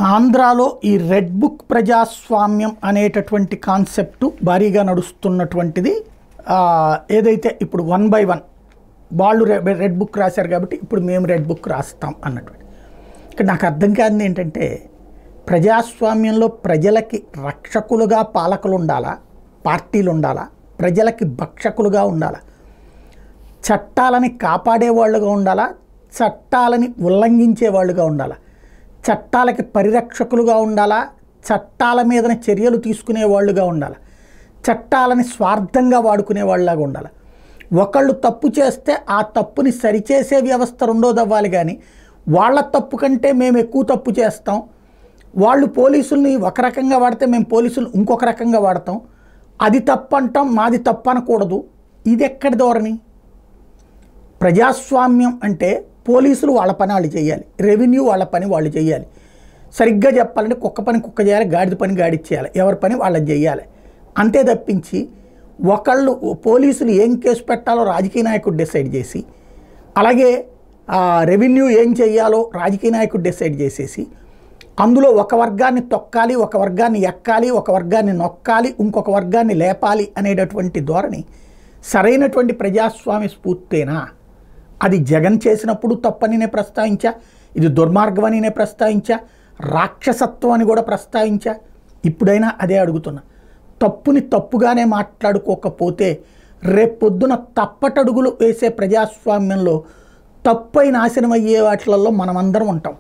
ఆంధ్రాలో ఈ red book ప్రజాస్వామ్యం అనేటటువంటి కాన్సెప్టు భారీగా నడుస్తున్నటువంటిది. ఏదైతే ఇప్పుడు 1 by 1 వాళ్ళు రెడ్ బుక్ రాశారు కాబట్టి ఇప్పుడు మేము రెడ్ బుక్ రాస్తాం అన్నటువంటి. ఇక్కడ నాకు అర్థం కాదు ఏంటంటే, ప్రజాస్వామ్యంలో ప్రజలకి రక్షకులుగా పాలకులు ఉండాలా, పార్టీలు ఉండాలా, ప్రజలకి భక్షకులుగా ఉండాలా, చట్టాలని కాపాడేవాళ్ళుగా ఉండాలా, చట్టాలని ఉల్లంఘించే వాళ్ళుగా ఉండాలా, చట్టాలకి పరిరక్షకులుగా ఉండాలా, చట్టాల మీదన చర్యలు తీసుకునే వాళ్ళుగా ఉండాలా, చట్టాలని స్వార్థంగా వాడుకునే వాళ్ళలాగా ఉండాలి. ఒకళ్ళు తప్పు చేస్తే ఆ తప్పుని సరిచేసే వ్యవస్థ రెండోదవ్వాలి. కానీ వాళ్ళ తప్పు కంటే మేము ఎక్కువ తప్పు చేస్తాం, వాళ్ళు పోలీసుల్ని ఒక రకంగా వాడితే మేము పోలీసులు ఇంకొక రకంగా వాడతాం, అది తప్పు అంటాం, మాది తప్పు అనకూడదు. ఇది ఎక్కడి ధోరణి? ప్రజాస్వామ్యం అంటే పోలీసులు వాళ్ళ పని వాళ్ళు చేయాలి, రెవెన్యూ వాళ్ళ పని వాళ్ళు చేయాలి. సరిగ్గా చెప్పాలంటే కుక్క పని కుక్క చేయాలి, గాడిద పని గాడిద చేయాలి, ఎవరి పని వాళ్ళని చేయాలి. అంతే తప్పించి ఒకళ్ళు పోలీసులు ఏం కేసు పెట్టాలో రాజకీయ నాయకుడు డిసైడ్ చేసి, అలాగే రెవెన్యూ ఏం చేయాలో రాజకీయ నాయకుడు డిసైడ్ చేసేసి, అందులో ఒక వర్గాన్ని తొక్కాలి, ఒక వర్గాన్ని ఎక్కాలి, ఒక వర్గాన్ని నొక్కాలి, ఇంకొక వర్గాన్ని లేపాలి అనేటటువంటి ధోరణి సరైనటువంటి ప్రజాస్వామ్య స్ఫూర్తేనా? అది జగన్ చేసినప్పుడు తప్పని నేను ప్రస్తావించా, ఇది దుర్మార్గం అని నేను ప్రస్తావించా, రాక్షసత్వం అని కూడా ప్రస్తావించా. ఇప్పుడైనా అదే అడుగుతున్నా. తప్పుని తప్పుగానే మాట్లాడుకోకపోతే రేపొద్దున తప్పటడుగులు వేసే ప్రజాస్వామ్యంలో తప్పై నాశనం అయ్యే వాటిలలో మనమందరం ఉంటాం.